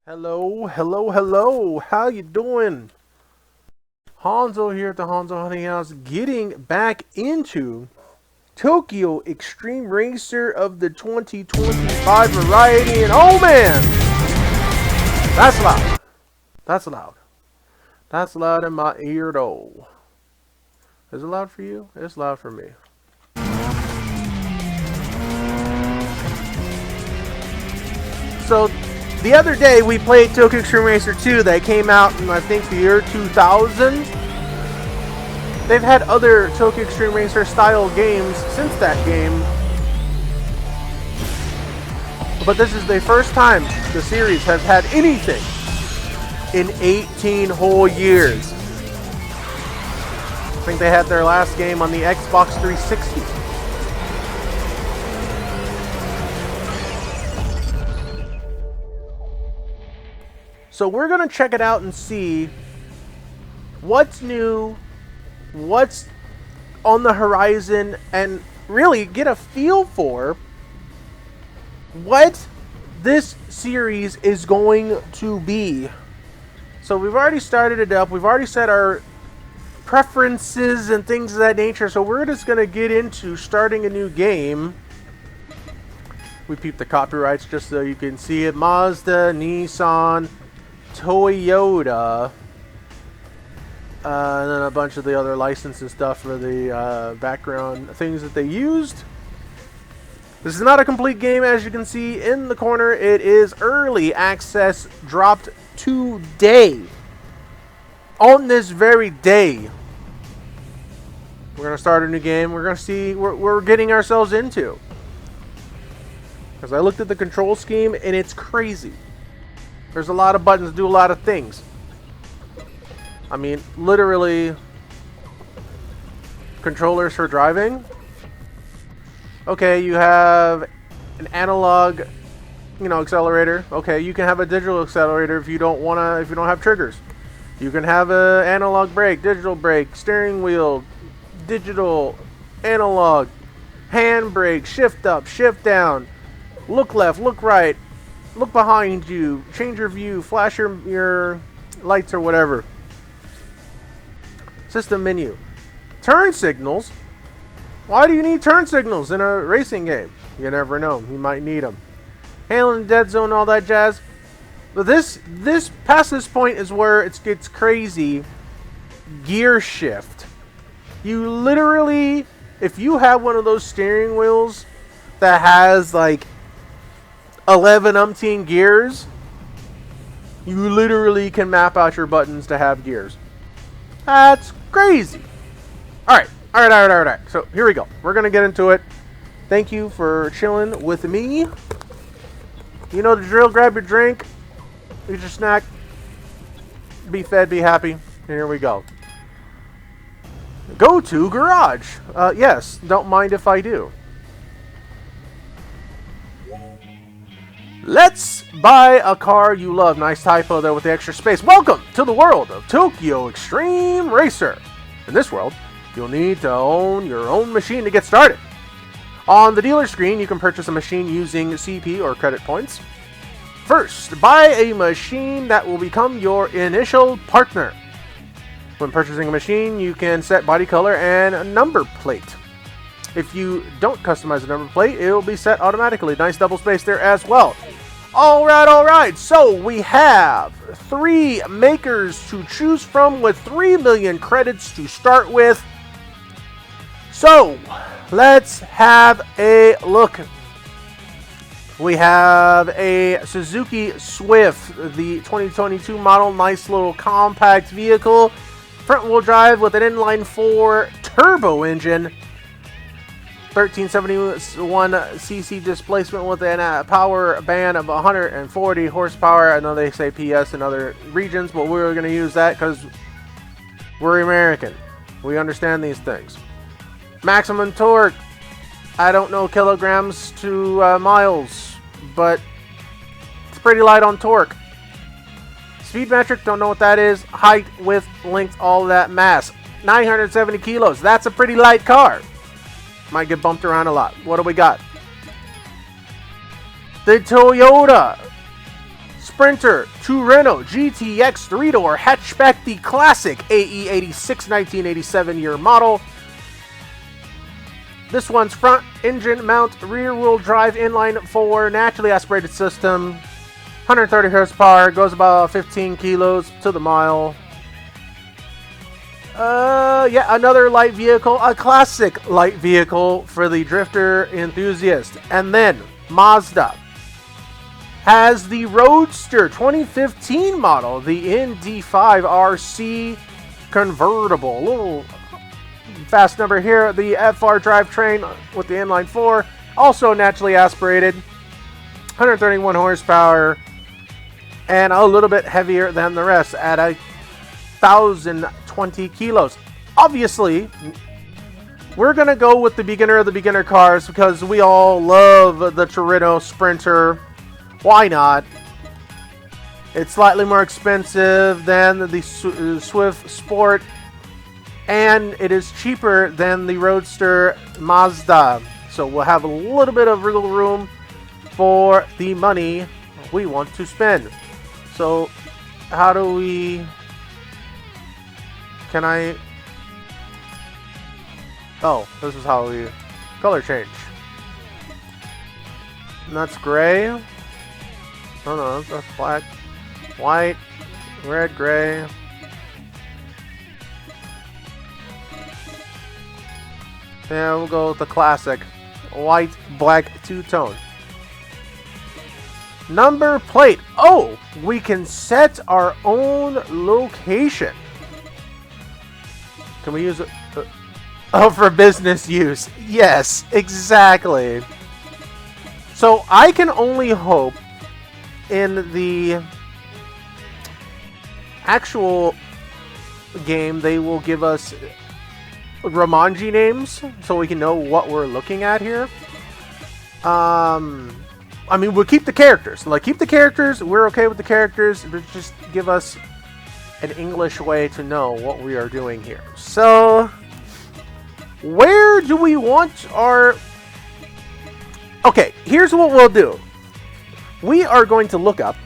Hello, hello, hello. How you doing? Hanzo here at the Hanzo Hunting House, getting back into Tokyo Extreme Racer of the 2025 variety, and oh man, that's loud. That's loud. That's loud in my ear though. Is it loud for you? It's loud for me. So the other day we played Tokyo Extreme Racer 2 that came out in I think the year 2000. They've had other Tokyo Extreme Racer style games since that game, but this is the first time the series has had anything in 18 whole years. I think they had their last game on the Xbox 360. So we're going to check it out and see what's new, what's on the horizon, and really get a feel for what this series is going to be. So we've already started it up. We've already set our preferences and things of that nature. So we're just going to get into starting a new game. We peeped the copyrights just so you can see it. Mazda, Nissan, Toyota, and then a bunch of the other licenses stuff for the background things that they used. This is not a complete game, as you can see in the corner. It is early access, dropped today. On this very day, we're going to start a new game. We're going to see what we're getting ourselves into. Because I looked at the control scheme, and it's crazy. There's a lot of buttons to do a lot of things. I mean, literally, controllers for driving. Okay, you have an analog, accelerator. Okay, you can have a digital accelerator if you don't have triggers. You can have an analog brake, digital brake, steering wheel, digital, analog, hand brake, shift up, shift down, look left, look right, look behind you, change your view, flash your lights or whatever. System menu. Turn signals. Why do you need turn signals in a racing game? You never know. You might need them. Handling dead zone, all that jazz. But this past this point is where it gets crazy. Gear shift. You literally, if you have one of those steering wheels that has like 11 umpteen gears, you literally can map out your buttons to have gears. That's crazy. Alright. So here we go. We're going to get into it. Thank you for chilling with me. You know the drill. Grab your drink. Eat your snack. Be fed. Be happy. And here we go. Go to garage. Yes. Don't mind if I do. Let's buy a car you love. Nice typo there with the extra space. Welcome to the world of Tokyo Extreme Racer. In this world, you'll need to own your own machine to get started. On the dealer screen, you can purchase a machine using CP or credit points. First, buy a machine that will become your initial partner. When purchasing a machine, you can set body color and a number plate. If you don't customize the number plate, it will be set automatically. Nice double space there as well. Alright. So we have 3 makers to choose from with 3 million credits to start with. So let's have a look. We have a Suzuki Swift, the 2022 model. Nice little compact vehicle. Front wheel drive with an inline 4 turbo engine. 1371cc displacement with a power band of 140 horsepower. I know they say PS in other regions, but we're going to use that because we're American. We understand these things. Maximum torque. I don't know kilograms to miles, but it's pretty light on torque. Speed metric, don't know what that is. Height, width, length, all of that. Mass, 970 kilos. That's a pretty light car. Might get bumped around a lot. What do we got? The Toyota Sprinter Torino GTX 3-door hatchback, the classic AE86 1987 year model. This one's front engine mount, rear wheel drive, inline 4, naturally aspirated system, 130 horsepower, goes about 15 kilos to the mile. Yeah, another light vehicle, a classic light vehicle for the drifter enthusiast. And then Mazda has the Roadster 2015 model, the ND5 RC convertible. A little fast number here. The FR drivetrain with the inline 4, also naturally aspirated, 131 horsepower, and a little bit heavier than the rest at 1,020 kilos. Obviously, we're going to go with the beginner of the beginner cars because we all love the Torino Sprinter. Why not? It's slightly more expensive than the Swift Sport, and it is cheaper than the Roadster Mazda. So we'll have a little bit of wiggle room for the money we want to spend. So how do we... Can I... Oh, this is how we... Color change. And that's gray. Oh no, that's black. White. Red, gray. Yeah, we'll go with the classic. White, black, two-tone. Number plate. Oh, we can set our own location. Can we use it? Oh, for business use. Yes, exactly. So I can only hope in the actual game they will give us Romanji names so we can know what we're looking at here. I mean, we'll keep the characters. Like, keep the characters. We're okay with the characters, but just give us an English way to know what we are doing here. So, where do we want our... Okay, here's what we'll do. We are going to look up,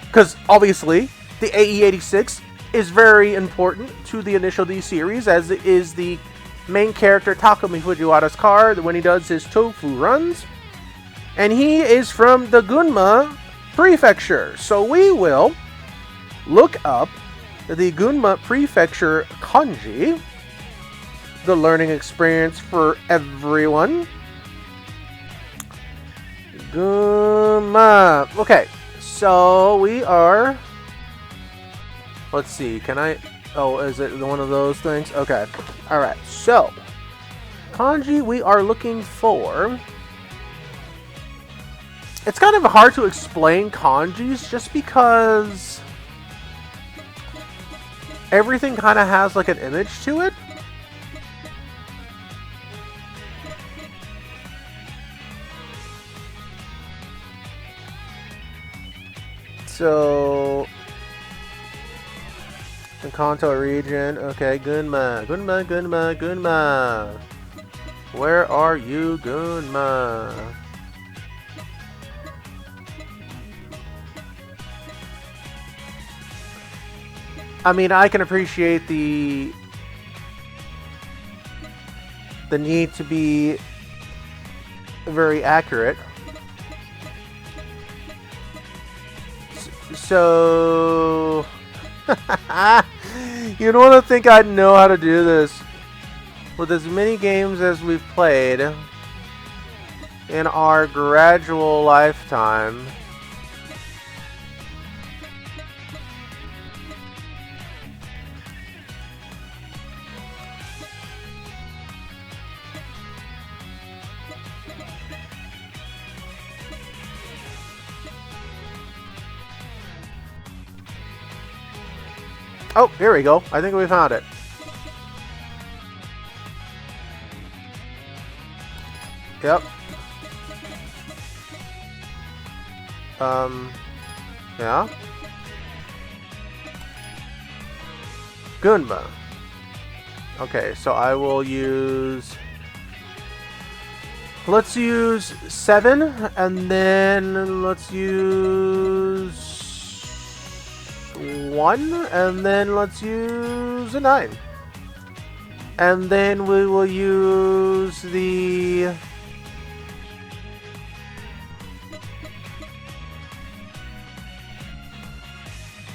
because obviously the AE86 is very important to the initial D series, as it is the main character Takumi Fujiwara's car when he does his tofu runs. And he is from the Gunma Prefecture. So we will look up the Gunma Prefecture kanji, the learning experience for everyone. Gunma. Okay, so we are... Let's see, can I... Oh, is it one of those things? Okay. Alright, so kanji we are looking for... It's kind of hard to explain kanjis just because everything kind of has like an image to it. So, the Kanto region. Okay, Gunma. Gunma, Gunma, Gunma. Where are you, Gunma? I mean, I can appreciate the need to be very accurate. So, you don't think I'd know how to do this with as many games as we've played in our gradual lifetime. Oh, here we go. I think we found it. Yep. Yeah. Gunma. Okay, so I will use... Let's use 7, and then let's use 1, and then let's use a 9. And then we will use the...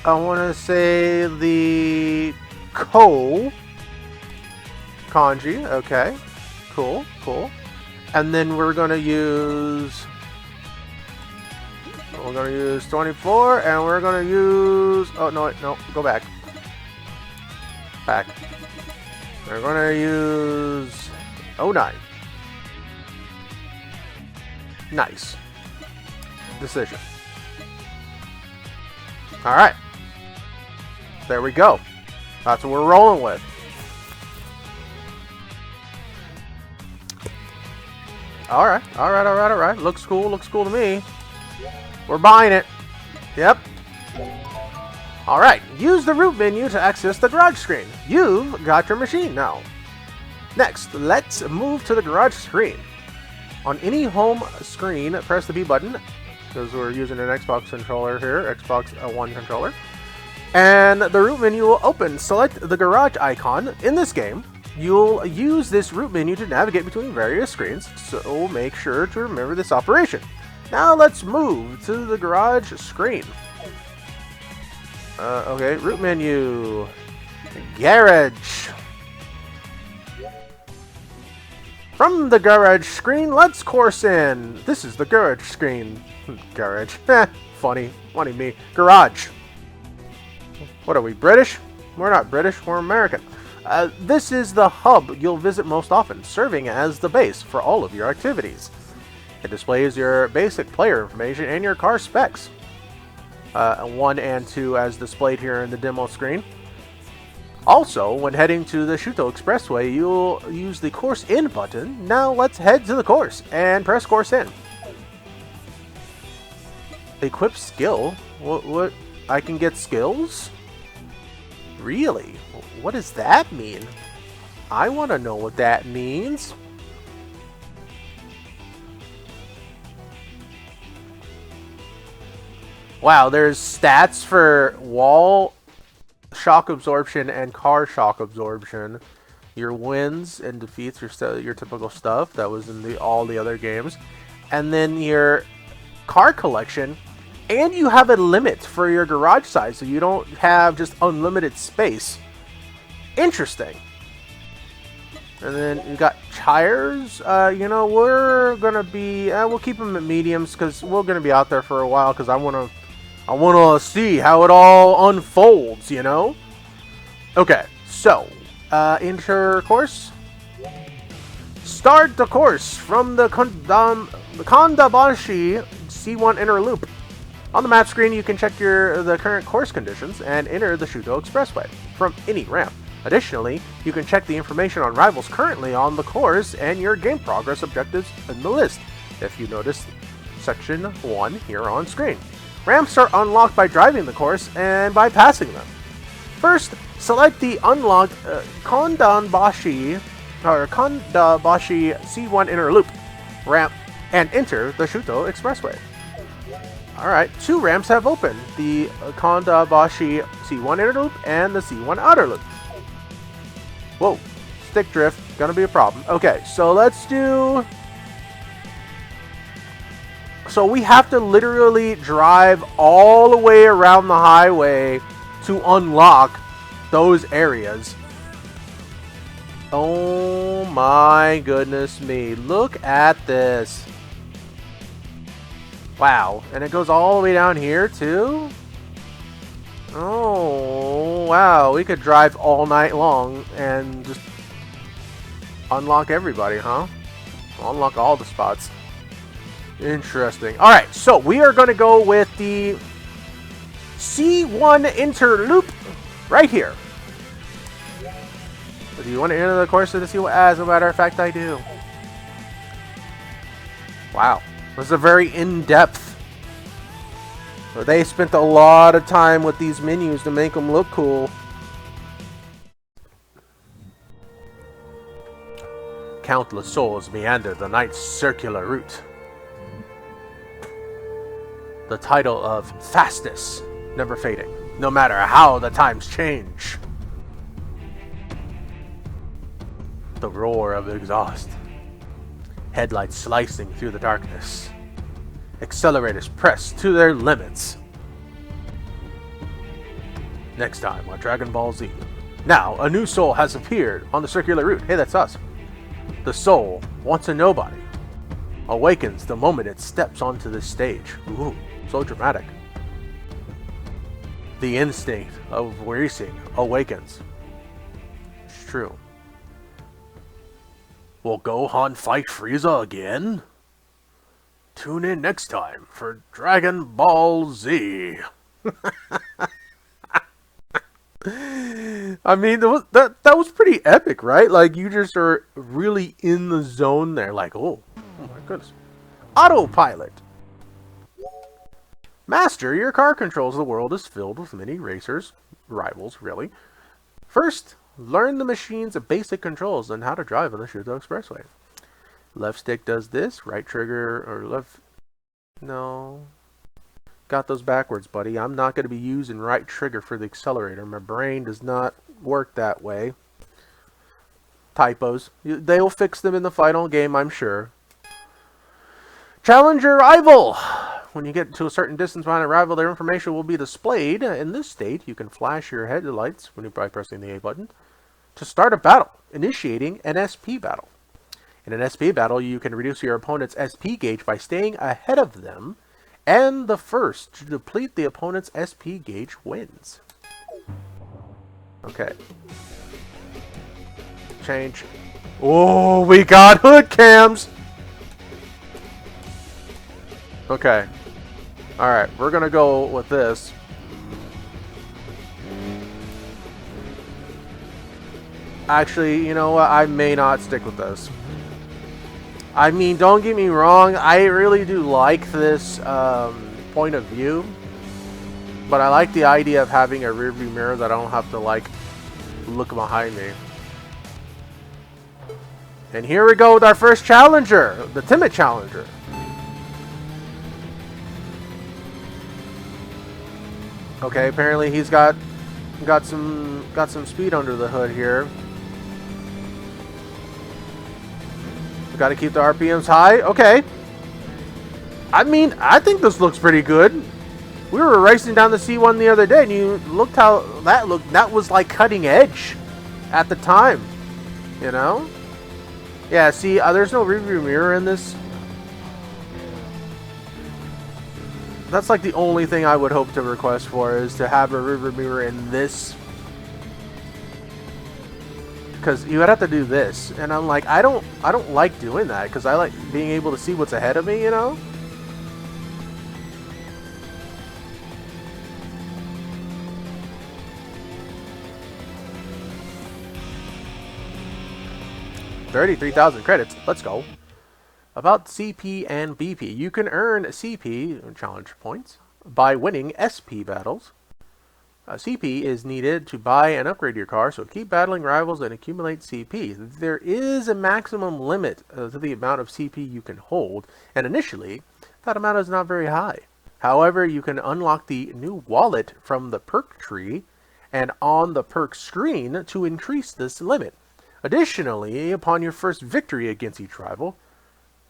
I want to say the kanji. Okay. Cool. And then we're going to use... We're going to use 24, and we're going to use... Oh, no, go back. We're going to use 09. Nice. Decision. Alright. There we go. That's what we're rolling with. Alright. Looks cool to me. We're buying it. Yep. Alright, use the root menu to access the garage screen. You've got your machine now. Next, let's move to the garage screen. On any home screen, press the B button, because we're using an Xbox controller here, Xbox One controller. And the root menu will open. Select the garage icon. In this game, you'll use this root menu to navigate between various screens, so make sure to remember this operation. Now let's move to the garage screen. Okay, root menu. Garage. From the garage screen, let's course in. This is the garage screen. Garage. Funny me. Garage. What are we, British? We're not British, we're American. This is the hub you'll visit most often, serving as the base for all of your activities. It displays your basic player information and your car specs. 1 and 2 as displayed here in the demo screen. Also, when heading to the Shuto Expressway, you'll use the Course In button. Now let's head to the course and press Course In. Equip skill? What? I can get skills? Really? What does that mean? I want to know what that means. Wow, there's stats for wall shock absorption and car shock absorption. Your wins and defeats, your typical stuff that was in all the other games. And then your car collection. And you have a limit for your garage size, so you don't have just unlimited space. Interesting. And then you got tires. We're going to be... we'll keep them at mediums because we're going to be out there for a while because I want to see how it all unfolds, you know? Okay, so, enter course. Start the course from the Kondabashi C1 inner loop. On the map screen, you can check the current course conditions and enter the Shuto Expressway from any ramp. Additionally, you can check the information on rivals currently on the course and your game progress objectives in the list, if you notice section 1 here on screen. Ramps are unlocked by driving the course and by passing them. First, select the unlocked Kondabashi C1 inner loop ramp and enter the Shuto Expressway. Alright, 2 ramps have opened, the Kondabashi C1 inner loop and the C1 outer loop. Whoa, stick drift, gonna be a problem. Okay, so let's do... So we have to literally drive all the way around the highway to unlock those areas. Oh my goodness me, look at this. Wow, and it goes all the way down here too? Oh, wow, we could drive all night long and just unlock everybody, huh? Unlock all the spots. Interesting. Alright, so we are going to go with the C1 interloop right here. Do you want to enter the course of the C1? As a matter of fact, I do. Wow. This is a very in-depth. They spent a lot of time with these menus to make them look cool. Countless souls meander the night's circular route. The title of fastest never fading, no matter how the times change. The roar of exhaust, headlights slicing through the darkness, accelerators pressed to their limits. Next time on Dragon Ball Z. Now, a new soul has appeared on the circular route. Hey, that's us. The soul, once a nobody, awakens the moment it steps onto this stage. Ooh, so dramatic. The instinct of racing awakens. It's true. Will Gohan fight Frieza again? Tune in next time for Dragon Ball Z. I mean, that was pretty epic, right? Like, you just are really in the zone there. Like, oh my goodness. Autopilot. Master your car controls. The world is filled with many racers, rivals, really. First, learn the machine's basic controls and how to drive on the Shuto Expressway. Left stick does this, right trigger, or left... No... Got those backwards, buddy. I'm not going to be using right trigger for the accelerator. My brain does not work that way. Typos. They'll fix them in the final game, I'm sure. Challenge your rival. When you get to a certain distance behind a rival, their information will be displayed. In this state, you can flash your headlights by pressing the A button to start a battle, initiating an SP battle. In an SP battle, you can reduce your opponent's SP gauge by staying ahead of them, and the first to deplete the opponent's SP gauge wins. Okay. Change. Oh, we got hood cams! Okay. Alright, we're gonna go with this. Actually, you know what? I may not stick with this. I mean, don't get me wrong, I really do like this point of view, but I like the idea of having a rearview mirror that I don't have to, like, look behind me. And here we go with our first challenger, the timid challenger. Okay, apparently he's got some speed under the hood here. We gotta keep the RPMs high. Okay. I mean, I think this looks pretty good. We were racing down the C1 the other day, and you looked how that looked. That was like cutting edge at the time. You know? Yeah, see, there's no rearview mirror in this. That's like the only thing I would hope to request for, is to have a rearview mirror in this. Because you would have to do this, and I'm like, I don't like doing that, because I like being able to see what's ahead of me, you know? $33,000 credits. Let's go. About CP and BP. You can earn CP, challenge points, by winning SP battles. CP is needed to buy and upgrade your car, so keep battling rivals and accumulate CP. There is a maximum limit to the amount of CP you can hold, and initially, that amount is not very high. However, you can unlock the new wallet from the perk tree and on the perk screen to increase this limit. Additionally, upon your first victory against each rival,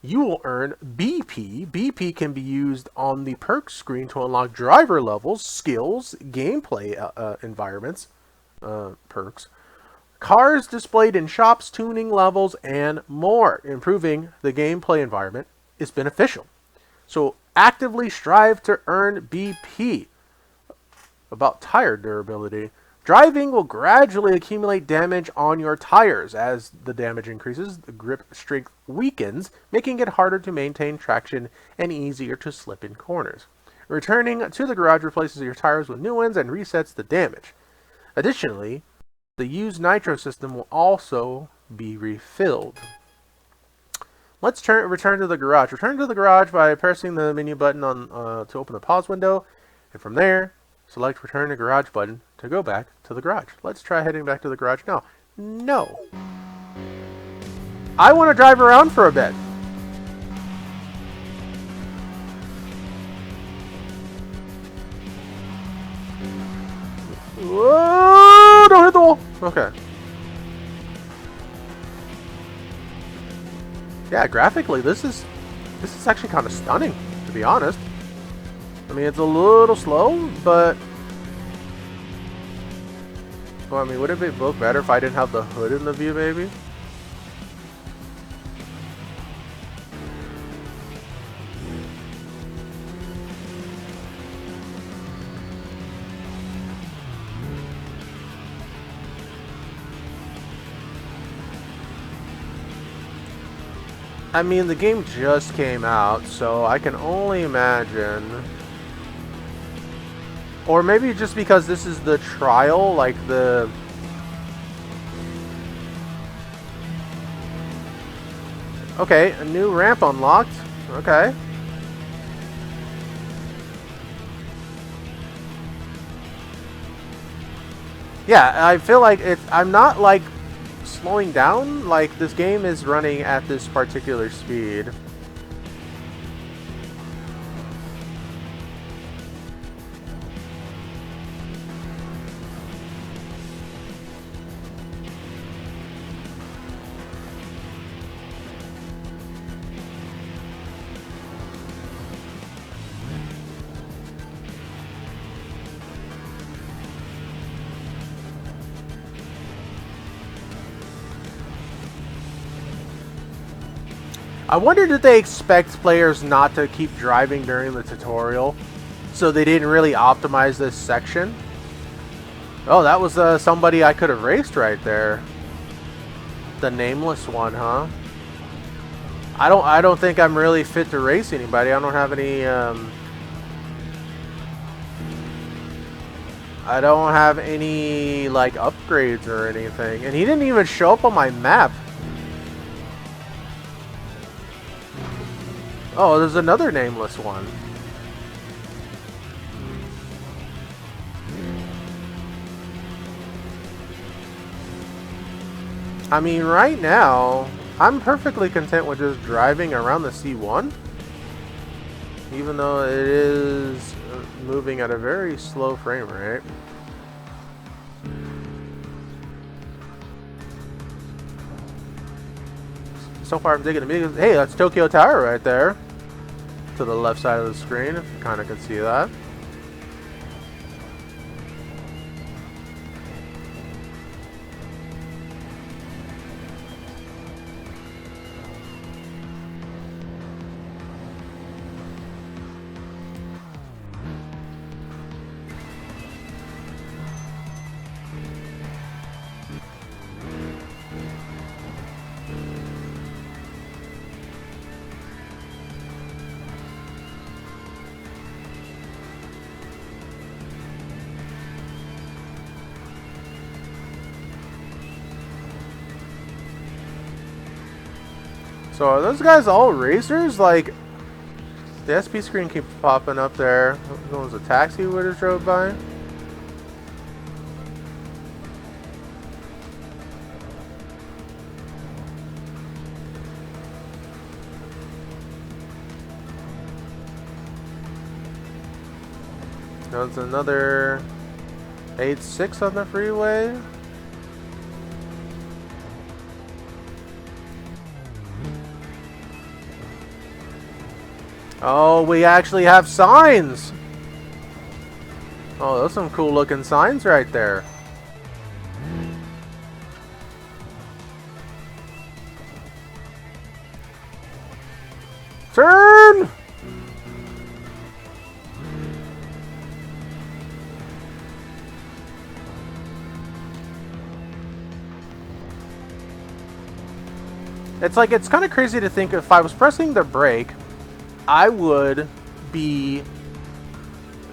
you will earn BP. BP can be used on the perk screen to unlock driver levels, skills, gameplay environments, perks, cars displayed in shops, tuning levels, and more. Improving the gameplay environment is beneficial. So actively strive to earn BP. About tire durability. Driving will gradually accumulate damage on your tires. As the damage increases, the grip strength weakens, making it harder to maintain traction and easier to slip in corners. Returning to the garage replaces your tires with new ones and resets the damage. Additionally, the used nitro system will also be refilled. Let's return to the garage. Return to the garage by pressing the menu button on to open the pause window, and from there, select return to garage button to go back to the garage. Let's try heading back to the garage now. No. I want to drive around for a bit. Whoa! Don't hit the wall. Okay. Yeah, graphically, this is actually kind of stunning, to be honest. I mean, it's a little slow, but well, I mean, would it look better if I didn't have the hood in the view, maybe? I mean, the game just came out, so I can only imagine. Or maybe just because this is the trial, like the... Okay, a new ramp unlocked. Okay. Yeah, I feel like I'm not like slowing down, like this game is running at this particular speed. I wonder, did they expect players not to keep driving during the tutorial, so they didn't really optimize this section? Oh, that was somebody I could have raced right there. The nameless one, huh? I don't think I'm really fit to race anybody. I don't have any I don't have any like upgrades or anything, and he didn't even show up on my map. Oh, there's another nameless one. I mean, right now, I'm perfectly content with just driving around the C1. Even though it is moving at a very slow frame rate. So far, I'm digging it. Hey, that's Tokyo Tower right there. To the left side of the screen, if you kind of can see that. So are those guys all racers? Like, the SP screen keeps popping up there. There was a taxi we just drove by. There's another 8.6 on the freeway. Oh, we actually have signs! Oh, those are some cool looking signs right there. Turn! It's like, it's kind of crazy to think if I was pressing the brake, I would be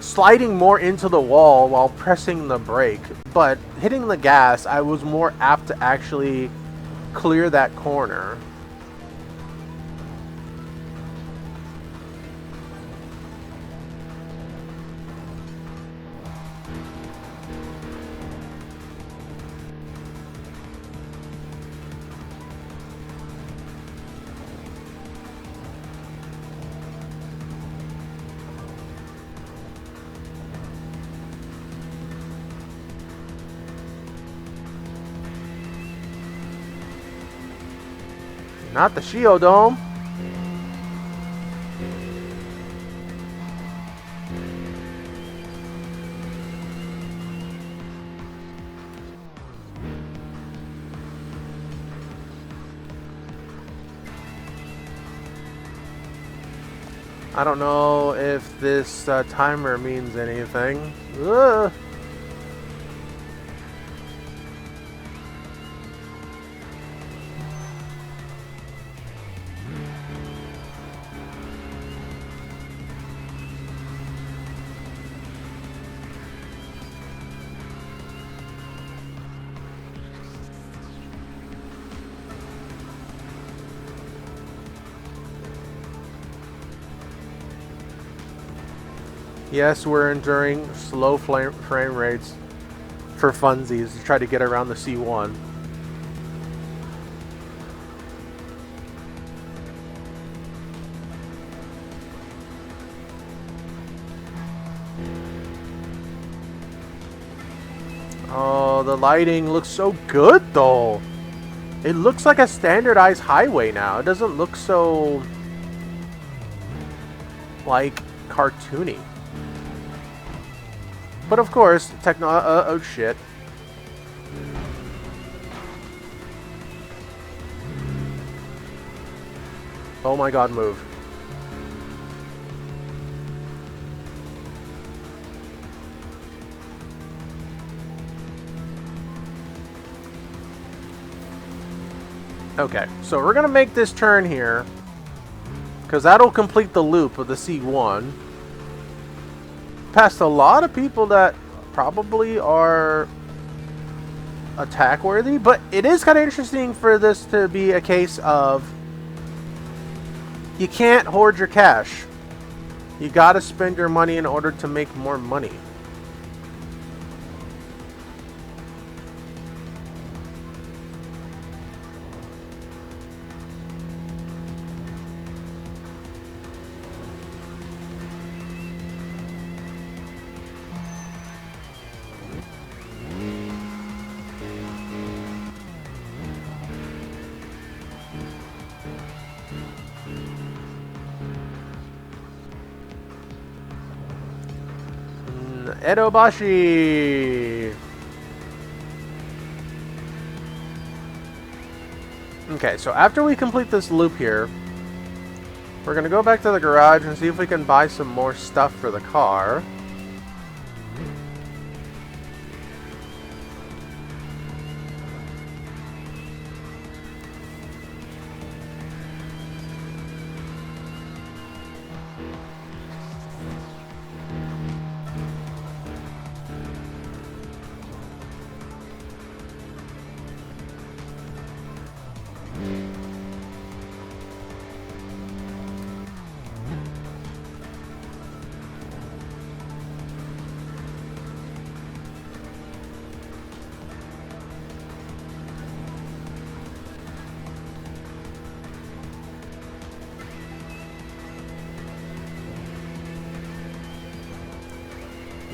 sliding more into the wall while pressing the brake, but hitting the gas, I was more apt to actually clear that corner. Not the Shiodome. I don't know if this timer means anything. Ugh. Yes, we're enduring slow frame rates for funsies to try to get around the C1. Oh, the lighting looks so good though. It looks like a standardized highway now. It doesn't look so like cartoony. But of course, oh shit. Oh my god, move. Okay, so we're gonna make this turn here, because that'll complete the loop of the C1. Past a lot of people that probably are attack worthy, but it is kind of interesting for this to be a case of you can't hoard your cash. You gotta spend your money in order to make more money. Edobashi! Okay, so after we complete this loop here, we're going to go back to the garage and see if we can buy some more stuff for the car.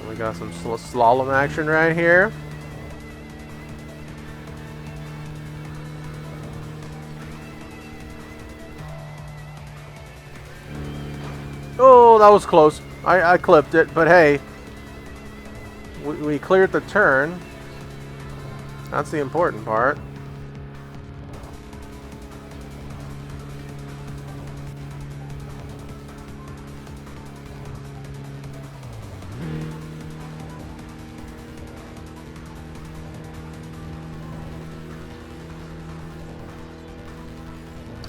We got some slalom action right here. Oh, that was close. I clipped it, but hey, we cleared the turn. That's the important part.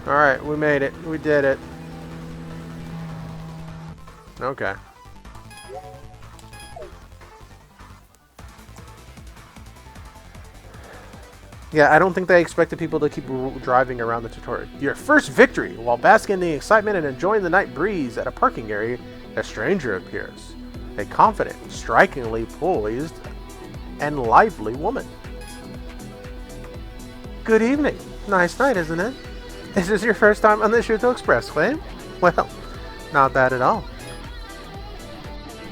Alright, we made it. We did it. Okay. Yeah, I don't think they expected people to keep driving around the tutorial. Your first victory! While basking in the excitement and enjoying the night breeze at a parking area, a stranger appears. A confident, strikingly poised, and lively woman. Good evening. Nice night, isn't it? Is this your first time on the Shuto Expressway? Well, not bad at all.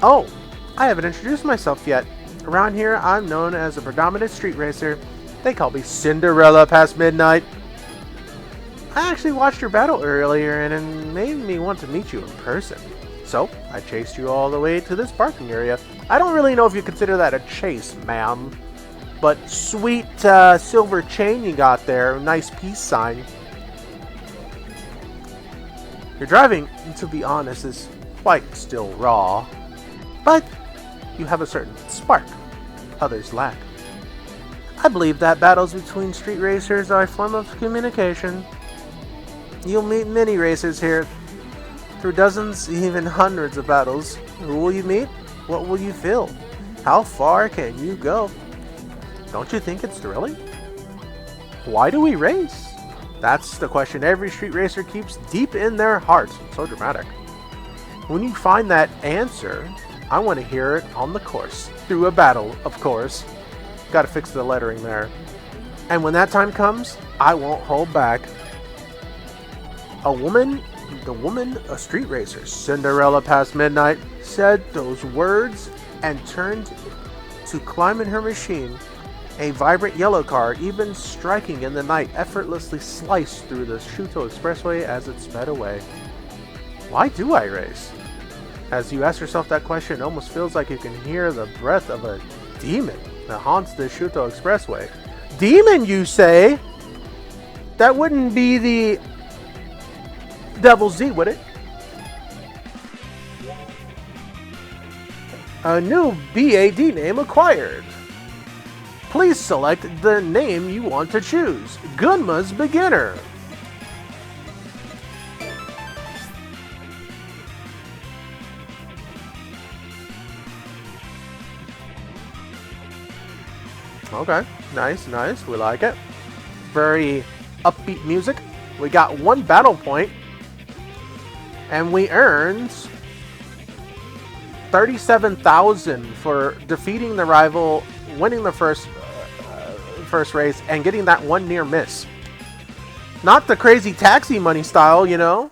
Oh, I haven't introduced myself yet. Around here, I'm known as a predominant street racer. They call me Cinderella past midnight. I actually watched your battle earlier and it made me want to meet you in person. So, I chased you all the way to this parking area. I don't really know if you consider that a chase, ma'am. But sweet silver chain you got there, nice peace sign. Your driving, to be honest, is quite still raw. But you have a certain spark others lack. I believe that battles between street racers are a form of communication. You'll meet many racers here, through dozens, even hundreds of battles. Who will you meet? What will you feel? How far can you go? Don't you think it's thrilling? Why do we race? That's the question every street racer keeps deep in their hearts. So dramatic. When you find that answer, I want to hear it on the course. Through a battle, of course. Gotta fix the lettering there. And when that time comes, I won't hold back. A street racer, Cinderella past midnight, said those words and turned to climb in her machine. A vibrant yellow car, even striking in the night, effortlessly sliced through the Shuto Expressway as it sped away. Why do I race? As you ask yourself that question, it almost feels like you can hear the breath of a demon that haunts the Shuto Expressway. Demon, you say? That wouldn't be the Devil Z, would it? A new BAD name acquired. Please select the name you want to choose. Gunma's Beginner. Okay, nice, nice. We like it. Very upbeat music. We got 1 battle point. And we earned 37,000 for defeating the rival, winning the first race, and getting that 1 near miss. Not the crazy taxi money style, you know.